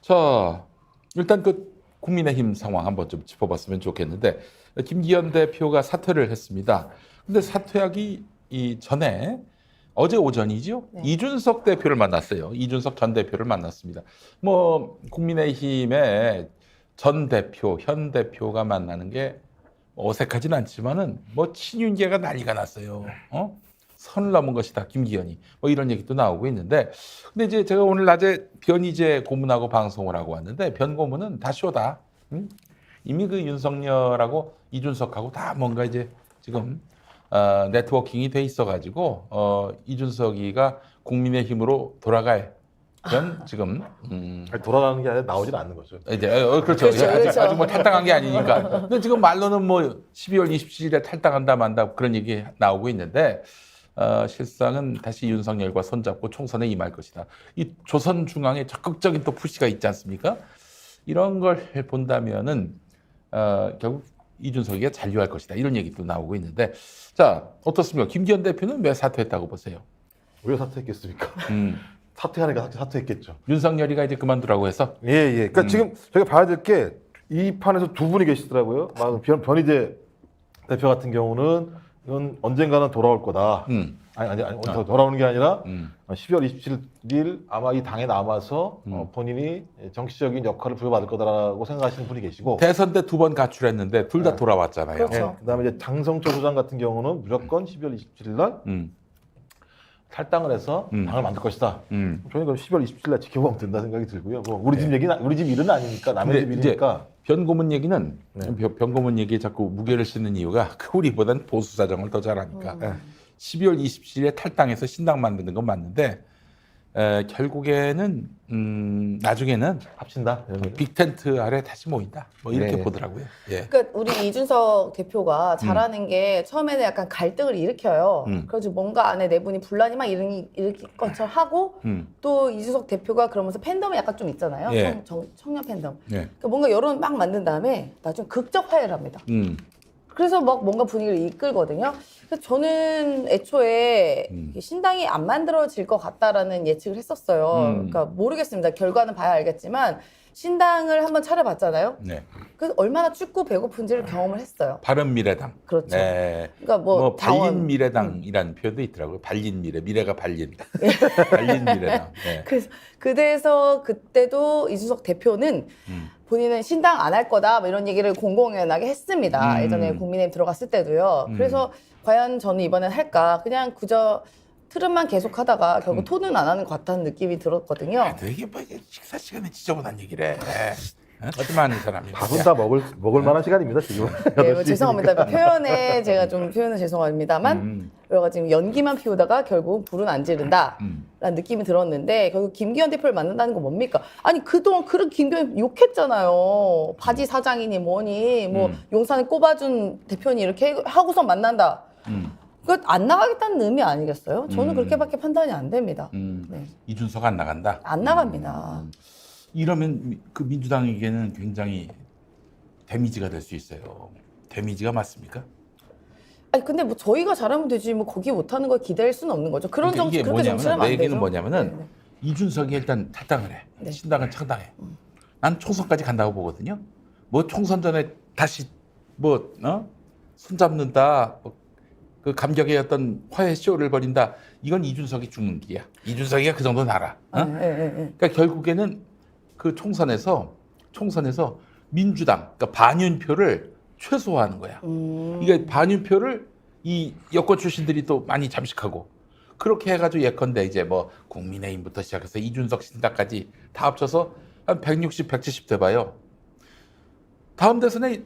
자, 일단 그 국민의힘 상황 한번 좀 짚어봤으면 좋겠는데 김기현 대표가 사퇴를 했습니다. 근데 사퇴하기 전에 어제 오전이죠. 네. 이준석 대표를 만났어요. 이준석 전 대표를 만났습니다. 뭐 국민의힘의 전 대표, 현 대표가 만나는 게 어색하진 않지만은 뭐 친윤계가 난리가 났어요. 선을 넘은 것이다, 김기현이. 뭐 이런 얘기도 나오고 있는데, 근데 이제 제가 오늘 낮에 변희재 고문하고 방송을 하고 왔는데 변 고문은 다 쇼다. 이미 그 윤석열하고 이준석하고 다 뭔가 이제 지금 네트워킹이 돼 있어가지고 이준석이가 국민의힘으로 돌아갈 그런 지금 아니, 돌아가는 게 아니라 나오진 않는 거죠. 이제 그렇죠. 그렇죠, 그렇죠. 아직 뭐 탈당한 게 아니니까. 근데 지금 말로는 뭐 12월 27일에 탈당한다 만다 그런 얘기 나오고 있는데 실상은 다시 윤석열과 손잡고 총선에 임할 것이다. 이 조선 중앙에 적극적인 또 푸시가 있지 않습니까? 이런 걸 본다면은 결국 이준석이가 잔류할 것이다. 이런 얘기도 나오고 있는데 자 어떻습니까? 김기현 대표는 왜 사퇴했다고 보세요? 왜 사퇴했겠습니까? 사퇴하니까 사퇴했겠죠. 윤석열이가 이제 그만두라고 해서 예. 그러니까 지금 저희가 봐야 될 게 이 판에서 두 분이 계시더라고요. 변희재 대표 같은 경우는 이건 언젠가는 돌아올 거다. 아니 돌아오는 게 아니라 12월 27일 아마 이 당에 남아서 본인이 정치적인 역할을 부여받을 거다라고 생각하시는 분이 계시고 대선 때 두 번 가출했는데 둘 다 돌아왔잖아요. 그렇죠. 그다음에 이제 장성철 소장 같은 경우는 무조건 12월 27일 날 탈당을 해서 당을 만들 것이다. 저는 그럼 12월 27일 날 지켜보면 된다 생각이 들고요. 뭐 우리 집 얘기는 우리 집 일은 아니니까 남의 집 근데 일이니까. 변 고문 얘기는 네. 변 고문 얘기에 자꾸 무게를 싣는 이유가 우리보다는 보수 사정을 더 잘하니까 12월 27일에 탈당해서 신당 만드는 건 맞는데 결국에는 나중에는 합친다. 빅텐트 아래 다시 모인다. 뭐 이렇게 네. 보더라고요. 예. 그러니까 우리 이준석 대표가 잘하는 게 처음에는 약간 갈등을 일으켜요. 그래서 뭔가 안에 내분이 분란이 막 일으킬 것처럼 하고 또 이준석 대표가 그러면서 팬덤이 약간 좀 있잖아요. 예. 청년 팬덤. 예. 그러니까 뭔가 여론 막 만든 다음에 나중에 극적 화해를 합니다. 그래서 막 뭔가 분위기를 이끌거든요. 그래서 저는 애초에 신당이 안 만들어질 것 같다라는 예측을 했었어요. 그러니까 모르겠습니다. 결과는 봐야 알겠지만 신당을 한번 차려봤잖아요. 네. 그래서 얼마나 춥고 배고픈지를 경험을 했어요. 바른미래당. 그렇죠. 네. 그러니까 뭐 당원. 발린미래당이라는 표현도 있더라고요. 발린미래, 미래가 발린. 발린미래당. 네. 그래서 그때도 이준석 대표는 본인은 신당 안 할 거다 뭐 이런 얘기를 공공연하게 했습니다. 예전에 국민의힘 들어갔을 때도요. 그래서 과연 저는 이번엔 할까? 그냥 그저 트름만 계속하다가 결국 토는 안 하는 것 같다는 느낌이 들었거든요. 되게 뭐 이게 식사 시간에 지저분한 얘기를 해. 심한 사람이. 밥은 다 먹을 만한 시간입니다 지금. 네, 뭐 죄송합니다. 표현에 제가 좀 표현은 죄송합니다만 여러 가지 지금 연기만 피우다가 결국 불은 안 지른다라는 느낌이 들었는데 결국 김기현 대표를 만난다는 건 뭡니까? 아니 그동안 그런 김기현 욕했잖아요. 바지 사장이니 뭐니 뭐 용산에 꼽아준 대표니 이렇게 하고서 만난다. 그거 안 나가겠다는 의미 아니겠어요? 저는 그렇게밖에 판단이 안 됩니다. 네. 이준석 안 나간다. 안 나갑니다. 이러면 그 민주당에게는 굉장히 데미지가 될 수 있어요. 데미지가 맞습니까? 아니 근데 뭐 저희가 잘하면 되지 뭐 거기 못하는 걸 기대할 수는 없는 거죠. 그런 그러니까 정치 이게 그렇게 정치하면 안 내 되죠. 얘기는 뭐냐면은 네, 네. 이준석이 일단 탈당을 해. 네. 신당은 창당해. 난 총선까지 간다고 보거든요. 뭐 총선 전에 다시 뭐 손잡는다. 그 감격의 어떤 화해 쇼를 벌인다. 이건 이준석이 죽는 길이야. 이준석이가 그 정도는 알아. 그러니까 결국에는 그 총선에서 민주당, 그러니까 반윤표를 최소화하는 거야. 이게 반윤표를 이 여권 출신들이 또 많이 잠식하고 그렇게 해가지고 예컨대 이제 뭐 국민의힘부터 시작해서 이준석 신당까지 다 합쳐서 한 160, 170 돼봐요. 다음 대선에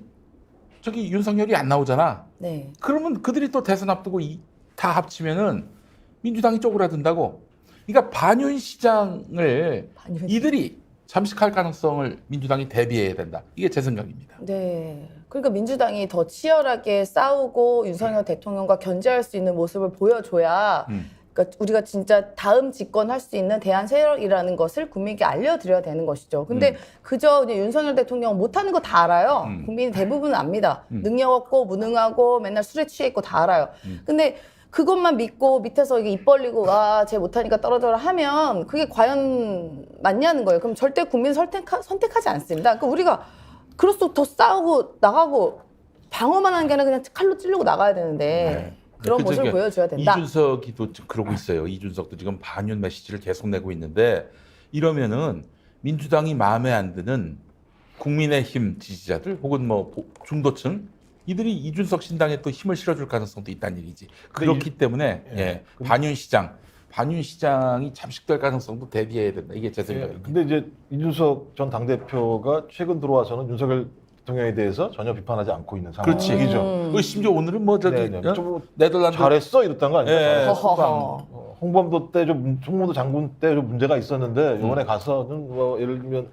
저기 윤석열이 안 나오잖아. 네. 그러면 그들이 또 대선 앞두고 다 합치면은 민주당이 쪼그라든다고. 그러니까 반윤 시장을 이들이 잠식할 가능성을 민주당이 대비해야 된다. 이게 제 생각입니다. 네. 그러니까 민주당이 더 치열하게 싸우고 윤석열 대통령과 견제할 수 있는 모습을 보여줘야 그러니까 우리가 진짜 다음 집권할 수 있는 대안 세력이라는 것을 국민에게 알려드려야 되는 것이죠. 근데 그저 그냥 윤석열 대통령 못하는 거 다 알아요. 국민이 대부분은 압니다. 능력 없고 무능하고 맨날 술에 취해 있고 다 알아요. 근데 그것만 믿고 밑에서 이게 입 벌리고 쟤 못하니까 떨어져라 하면 그게 과연 맞냐는 거예요. 그럼 절대 국민 선택하지 않습니다. 그러니까 우리가 그럴수록 더 싸우고 나가고 방어만 하는 게 아니라 그냥 칼로 찌르고 나가야 되는데 그런 모습을 보여줘야 된다. 이준석이도 지금 그러고 있어요. 이준석도 지금 반윤 메시지를 계속 내고 있는데 이러면은 민주당이 마음에 안 드는 국민의힘 지지자들 혹은 뭐 중도층 이들이 이준석 신당에 또 힘을 실어줄 가능성도 있다는 얘기지. 그렇기 때문에 반윤 시장이 잠식될 가능성도 대비해야 된다. 이게 제 생각입니다. 근데 이제 이준석 전 당대표가 최근 들어와서는 윤석열 대통령에 대해서 전혀 비판하지 않고 있는 그렇지. 상황이죠. 심지어 오늘은 뭐 저기 좀 네덜란드 잘했어 이랬다는 거 아닙니까? 허허허. 홍범도 때 홍범도 장군 때 좀 문제가 있었는데 이번에 가서는 뭐 예를 들면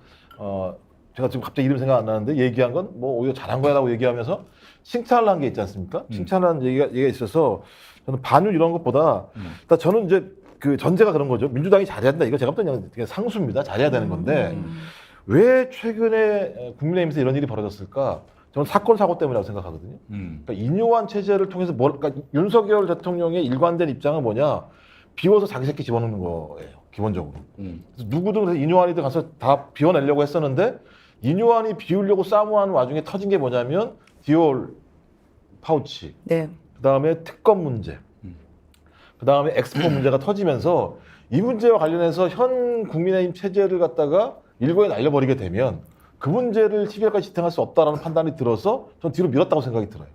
제가 지금 갑자기 이름 생각 안 나는데 얘기한 건 뭐 오히려 잘한 거야라고 얘기하면서 칭찬을 한 게 있지 않습니까? 칭찬한 얘기가 있어서 저는 반윤 이런 것보다 일단 저는 이제 그 전제가 그런 거죠. 민주당이 잘해야 된다. 이거 제가 볼 때는 그냥 상수입니다. 잘해야 되는 건데 왜 최근에 국민의힘에서 이런 일이 벌어졌을까? 저는 사건 사고 때문이라고 생각하거든요. 그러니까 인요한 체제를 통해서 그러니까 윤석열 대통령의 일관된 입장은 뭐냐? 비워서 자기 새끼 집어넣는 거예요. 기본적으로. 누구든 그래서 인요한이든 가서 다 비워내려고 했었는데 인요한이 비우려고 싸움하는 와중에 터진 게 뭐냐면 디올 파우치, 네. 그다음에 특검 문제, 그다음에 엑스포 문제가 터지면서 이 문제와 관련해서 현 국민의힘 체제를 갖다가 일거에 날려버리게 되면 그 문제를 12월까지 지탱할 수 없다라는 판단이 들어서 전 뒤로 밀었다고 생각이 들어요.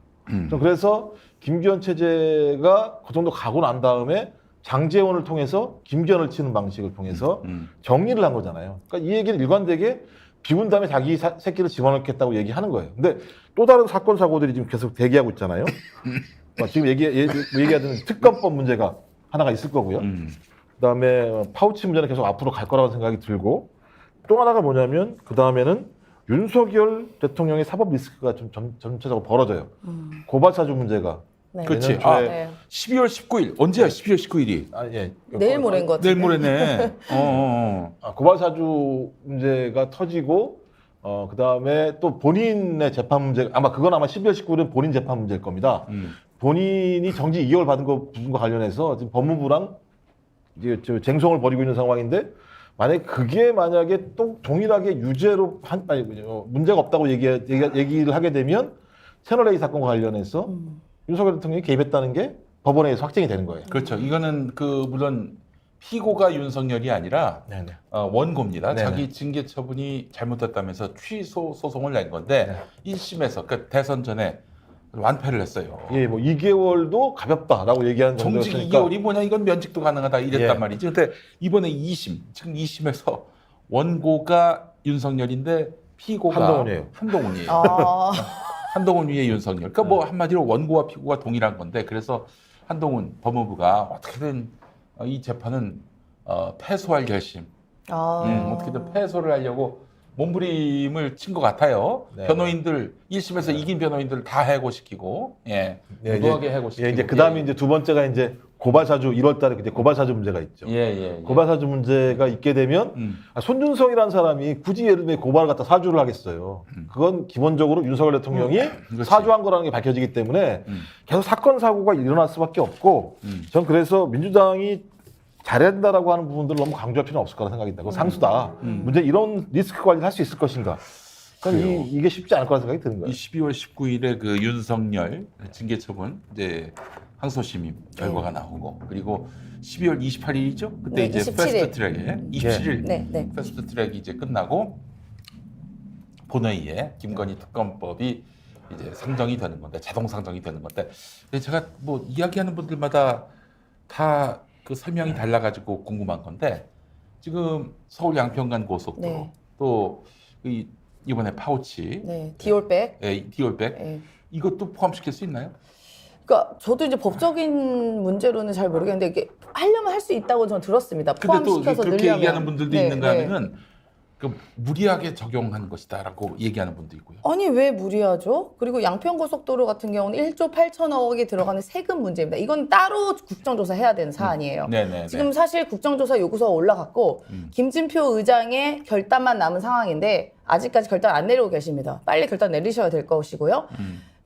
전 그래서 김기현 체제가 그 정도 가고 난 다음에 장제원을 통해서 김기현을 치는 방식을 통해서 정리를 한 거잖아요. 그러니까 이 얘기는 일관되게 비운 다음에 자기 새끼를 집어넣겠다고 얘기하는 거예요. 근데 또 다른 사건 사고들이 지금 계속 대기하고 있잖아요. 지금 얘기하던 특검법 문제가 하나가 있을 거고요. 그다음에 파우치 문제는 계속 앞으로 갈 거라고 생각이 들고 또 하나가 뭐냐면 그 다음에는 윤석열 대통령의 사법 리스크가 좀 전체적으로 벌어져요. 고발사주 문제가. 네. 그렇지. 내년 초에 네. 12월 19일 언제야? 12월 19일이. 예. 내일 모레인 것 같은데. 내일 모레네. 고발사주 문제가 터지고 그 다음에 또 본인의 재판 문제 아마 그건 아마 12월 19일은 본인 재판 문제일 겁니다. 본인이 정지 2개월 받은 거 부분과 관련해서 지금 법무부랑 이제 쟁송을 벌이고 있는 상황인데 그게 만약에 또 동일하게 유죄로 문제가 없다고 얘기를 하게 되면 채널A 사건과 관련해서 윤석열 대통령이 개입했다는 게 법원에서 확정이 되는 거예요. 그렇죠. 이거는 물론 피고가 윤석열이 아니라 네네. 원고입니다. 네네. 자기 징계 처분이 잘못됐다면서 취소 소송을 낸 건데 1심에서 그러니까 대선 전에 완패를 했어요. 예, 뭐 2개월도 가볍다라고 얘기하는 정직 정도였으니까 2개월이 뭐냐 이건 면직도 가능하다 이랬단 예. 말이지. 근데 이번에 2심 지금 2심에서 원고가 윤석열인데 피고가 한동훈이에요. 한동훈이에요. 아. 한동훈 위에 윤석열. 그러니까 뭐 한마디로 원고와 피고가 동일한 건데 그래서 한동훈 법무부가 어떻게든 이 재판은 패소할 결심. 어떻게든 패소를 하려고 몸부림을 친 것 같아요. 네. 변호인들 1심에서 이긴 변호인들 다 해고시키고, 무도하게 해고시키고. 이제 그다음에 이제 두 번째가 이제 고발사주 1월달에 그때 고발사주 문제가 있죠. 고발사주 문제가 있게 되면 손준성이라는 사람이 굳이 예를 들면 고발을 갖다 사주를 하겠어요. 그건 기본적으로 윤석열 대통령이 사주한 거라는 게 밝혀지기 때문에 계속 사건 사고가 일어날 수밖에 없고 전 그래서 민주당이 잘해야 된다라고 하는 부분들을 너무 강조할 필요는 없을 거라 생각입니다. 그건 상수다. 문제 이런 리스크 관리를 할 수 있을 것인가. 이게 쉽지 않을 거라 생각이 드는 거예요. 이 12월 19일에 그 윤석열 징계 처분 이제 항소심의 결과가 나오고 그리고 12월 28일이죠. 그때 네, 이제 27일. 패스트 트랙에 27일 네. 패스트 트랙이 이제 끝나고 본회의에 김건희 특검법이 이제 상정이 되는 건데 자동 상정이 되는 건데 근데 제가 뭐 이야기하는 분들마다 다 그 설명이 달라가지고 궁금한 건데 지금 서울 양평간 고속도로 네. 또 이번에 파우치 디올백. 디올백 이것도 포함시킬 수 있나요? 그러니까 저도 이제 법적인 문제로는 잘 모르겠는데 이게 하려면 할 수 있다고 저는 들었습니다. 근데 또 포함시켜서 그렇게 늘려면. 얘기하는 분들도 있는가 하면은 그 무리하게 적용한 것이다라고 얘기하는 분도 있고요. 아니 왜 무리하죠? 그리고 양평고속도로 같은 경우는 1조 8천억이 들어가는 세금 문제입니다. 이건 따로 국정조사 해야 되는 사안이에요. 지금 사실 국정조사 요구서가 올라갔고 김진표 의장의 결단만 남은 상황인데 아직까지 결단 안 내리고 계십니다. 빨리 결단 내리셔야 될 것이고요.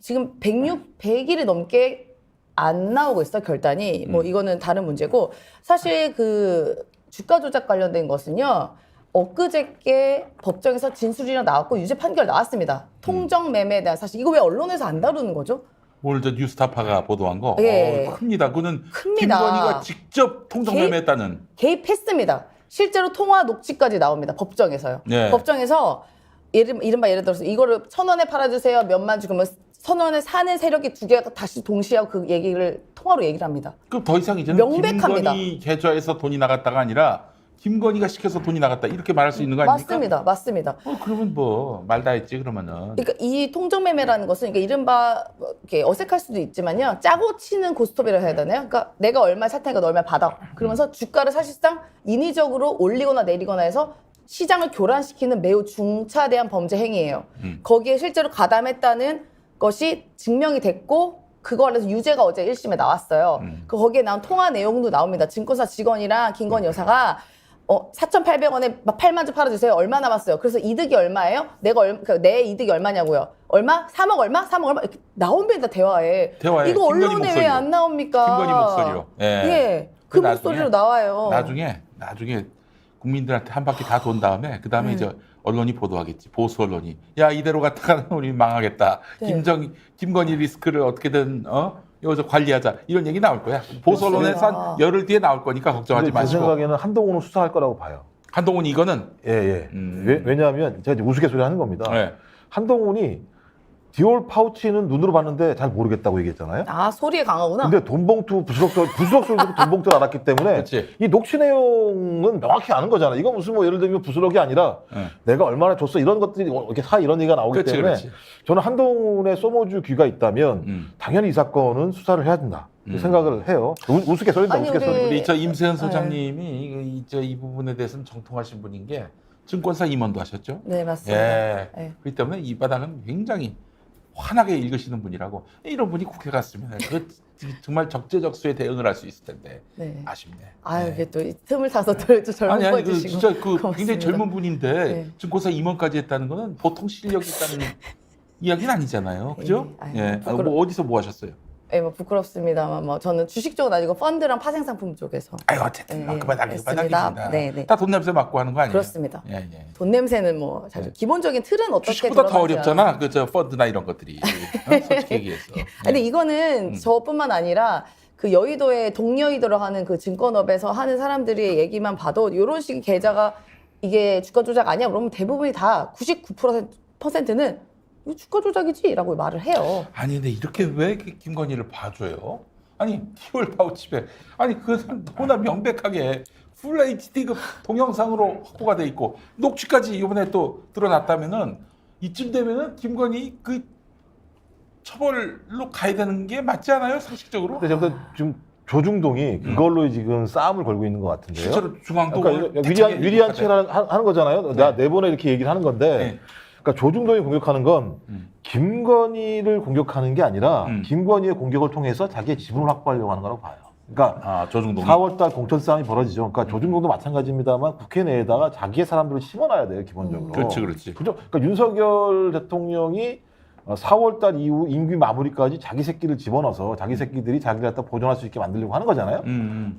지금 100일이 넘게 안 나오고 있어 결단이. 뭐 이거는 다른 문제고 사실 그 주가 조작 관련된 것은요. 엊그저께 법정에서 진술이랑 나왔고 유죄 판결 나왔습니다. 통정 매매에 대한 사실 이거 왜 언론에서 안 다루는 거죠? 오늘 저 뉴스타파가 보도한 거 예. 큽니다. 그거는 큽니다. 김건희가 직접 통정매매했다는. 개입했습니다. 실제로 통화 녹취까지 나옵니다. 법정에서요. 네. 법정에서 이른바 예를 들어서 이거를 1,000원에 팔아주세요. 몇만 주면 1,000원에 사는 세력이 두 개가 다시 동시에 하고 그 얘기를 통화로 얘기를 합니다. 그럼 더 이상 이제는 명백합니다. 김건희 계좌에서 돈이 나갔다가 아니라 김건희가 시켜서 돈이 나갔다 이렇게 말할 수 있는 거 아닙니까? 맞습니다. 맞습니다. 그러면 뭐 말 다 했지 그러면은. 그러니까 이 통정매매라는 것은 그러니까 이른바 뭐 이렇게 어색할 수도 있지만요. 짜고 치는 고스톱이라고 해야 되나요? 그러니까 내가 얼마 살 테니까 너 얼마 받아. 그러면서 주가를 사실상 인위적으로 올리거나 내리거나 해서 시장을 교란시키는 매우 중차대한 범죄 행위예요. 거기에 실제로 가담했다는 것이 증명이 됐고 그거에서 유죄가 어제 1심에 나왔어요. 거기에 나온 통화 내용도 나옵니다. 증권사 직원이랑 김건희 여사가 4,800원에 8만 주 팔아주세요. 얼마 남았어요? 그래서 이득이 얼마예요? 그러니까 내 이득이 얼마냐고요? 얼마? 3억 얼마? 3억 얼마? 이렇게 나옵니다. 대화에. 대화에 이거 김건희 언론에 왜 안 나옵니까? 김건희 목소리로. 예. 예. 그 목소리로 나와요. 나중에 국민들한테 한 바퀴 다 돈 다음에 그 다음에 이제 언론이 보도하겠지. 보수 언론이. 야 이대로 갔다가는 우리 망하겠다. 네. 김건희 리스크를 어떻게든 여기서 관리하자 이런 얘기 나올 거야. 보수 언론에서 한 열흘 뒤에 나올 거니까 걱정하지 근데 제 마시고. 생각에는 한동훈은 수사할 거라고 봐요. 한동훈 이거는 예. 왜냐하면 제가 이제 우스갯소리 하는 겁니다. 네. 한동훈이 디올 파우치는 눈으로 봤는데 잘 모르겠다고 얘기했잖아요. 아 소리에 강하구나. 근데 돈봉투 부스럭 소리도 돈봉투를 알았기 때문에 그렇지. 이 녹취 내용은 명확히 아는 거잖아. 이거 무슨 뭐 예를 들면 부스럭이 아니라 네. 내가 얼마나 줬어 이런 것들이 이렇게 이런 얘기가 나오기 그렇지, 때문에 그렇지. 저는 한동훈의 소모주 귀가 있다면 당연히 이 사건은 수사를 해야 된다 그 생각을 해요. 우스갯소리인데 아니, 우스갯소리. 우리 저 임세현 소장님이 이 부분에 대해서는 정통하신 분인 게 증권사 임원도 하셨죠. 네 맞습니다. 예. 네. 그렇기 때문에 이 바닥은 굉장히 환하게 읽으시는 분이라고. 이런 분이 국회 갔으면 그 정말 적재적소에 대응을 할 수 있을 텐데 네. 아쉽네. 아유 네. 이게 또 이 틈을 타서 또 젊은 아니 그 뻔해지시고 진짜 그 고맙습니다. 굉장히 젊은 분인데 네. 증권사 임원까지 했다는 거는 보통 실력이 있다는 이야기는 아니잖아요, 그죠? 아유, 예. 부끄러- 뭐 어디서 뭐 하셨어요? 예, 뭐 부끄럽습니다만 뭐 저는 주식 쪽은 아니고 펀드랑 파생 상품 쪽에서 아유 어쨌든 네, 그만하겠습니다. 알겠습니다. 네, 네. 다 돈 냄새 맡고 하는 거 아니에요? 그렇습니다. 예. 돈 냄새는 뭐 사실 기본적인 틀은 어떻게 주식보다 더 들어가지 어렵잖아. 그 저 펀드나 이런 것들이 솔직히 얘기해서. 예. 근데 이거는 저뿐만 아니라 그 여의도에 동여의도로 하는 그 증권업에서 하는 사람들의 얘기만 봐도 이런 식의 계좌가 이게 주가 조작 아니야? 그러면 대부분이 다 99%는 이거 주가 조작이지라고 말을 해요. 아니 근데 이렇게 왜 김건희를 봐줘요? 아니 디올 파우치백 아니 그건 너무나 명백하게 풀 HD급 동영상으로 확보가 돼 있고 녹취까지 이번에 또 드러났다면은 이쯤 되면은 김건희 그 처벌로 가야 되는 게 맞지 않아요 상식적으로? 근데 제가 지금 조중동이 그걸로 지금 싸움을 걸고 있는 것 같은데요. 실제로 중앙도 그러니까 위리한 채를 하는 거잖아요. 내가 네 번에 이렇게 얘기를 하는 건데. 네. 그러니까 조중동이 공격하는 건 김건희를 공격하는 게 아니라 김건희의 공격을 통해서 자기의 지분을 확보하려고 하는 거라고 봐요. 그러니까 조중동 4월달 공천 싸움이 벌어지죠. 그러니까 조중동도 마찬가지입니다만 국회 내에다가 자기의 사람들을 심어놔야 돼요 기본적으로. 그렇지. 그죠? 그러니까 윤석열 대통령이 4월달 이후 임기 마무리까지 자기 새끼를 집어넣어서 자기 새끼들이 자기를 갖다 보존할 수 있게 만들려고 하는 거잖아요.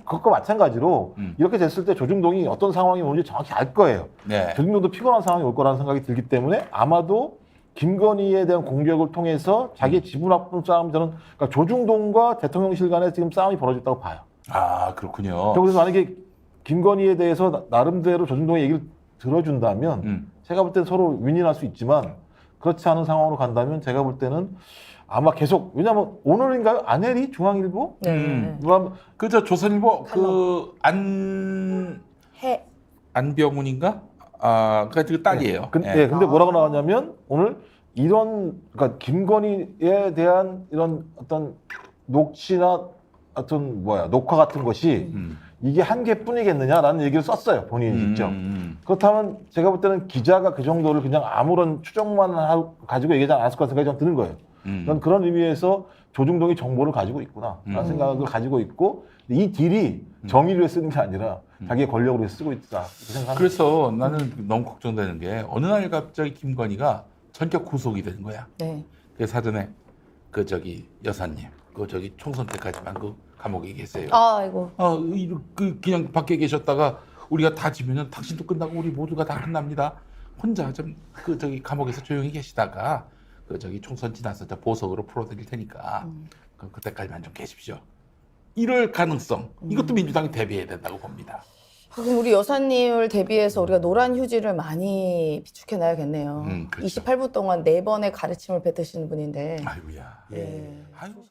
그것과 마찬가지로 이렇게 됐을 때 조중동이 어떤 상황이 오는지 정확히 알 거예요. 네. 조중동도 피곤한 상황이 올 거라는 생각이 들기 때문에 아마도 김건희에 대한 공격을 통해서 자기의 지분 확보 싸움 저는 그러니까 조중동과 대통령실 간에 지금 싸움이 벌어졌다고 봐요. 아 그렇군요. 그래서 만약에 김건희에 대해서 나름대로 조중동의 얘기를 들어준다면 제가 볼 때는 서로 윈윈할 수 있지만 그렇지 않은 상황으로 간다면 제가 볼 때는 아마 계속 왜냐하면 오늘인가요? 안혜리 중앙일보 누가 그저 조선일보 칼럼. 안병훈인가? 그 딸이에요. 근데 뭐라고 나왔냐면 오늘 이런 그러니까 김건희에 대한 이런 어떤 녹취나 어떤 녹화 같은 것이 이게 한 개뿐이겠느냐라는 얘기를 썼어요 본인이 직접. 그렇다면 제가 볼 때는 기자가 그 정도를 그냥 아무런 추정만 가지고 얘기하지 않았을 것 같은 생각이 좀 드는 거예요. 난 그런 의미에서 조중동이 정보를 가지고 있구나라는 생각을 가지고 있고 이 딜이 정의를 위해 쓰는 게 아니라 자기의 권력을 위해 쓰고 있다 이렇게 생각합니다. 그래서 나는 너무 걱정되는 게 어느 날 갑자기 김건희가 전격 구속이 된 거야. 네. 그 사전에 그 여사님 그 저기 총선 때까지만 그 감옥에 계세요. 아이고. 그냥 밖에 계셨다가 우리가 다 지면은 당신도 끝나고 우리 모두가 다 끝납니다. 혼자 좀 그 저기 감옥에서 조용히 계시다가 그 저기 총선 지나서 저 보석으로 풀어드릴 테니까 그럼 그때까지만 좀 계십시오. 이럴 가능성 이것도 민주당이 대비해야 된다고 봅니다. 그럼 우리 여사님을 대비해서 우리가 노란 휴지를 많이 비축해놔야겠네요. 그렇죠. 28분 동안 4번의 가르침을 뱉으시는 분인데. 아이고야. 예. 아이고.